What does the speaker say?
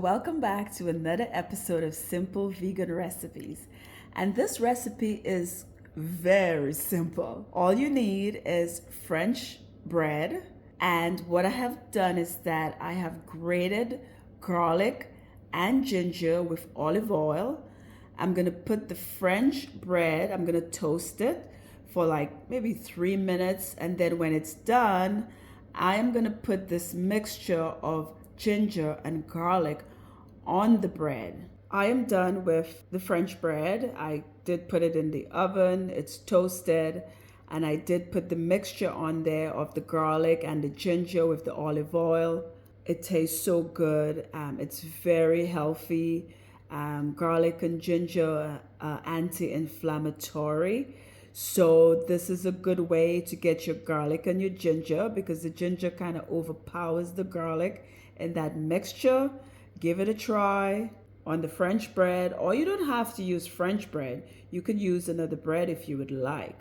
welcome back to another episode of Simple Vegan Recipes. And this recipe is very simple. All you need is French bread. And what I have done is that I have grated garlic and ginger with olive oil. I'm going to put the French bread, I'm going to toast it for like maybe 3 minutes. And then when it's done, I am going to put this mixture of ginger and garlic on the bread. I am done with the French bread. I did put it in the oven, it's toasted, and I did put the mixture on there of the garlic and the ginger with the olive oil. It tastes so good. It's very healthy. Garlic and ginger anti-inflammatory. So this is a good way to get your garlic and your ginger because the ginger kind of overpowers the garlic in that mixture. Give it a try on the French bread, or you don't have to use French bread. You could use another bread if you would like.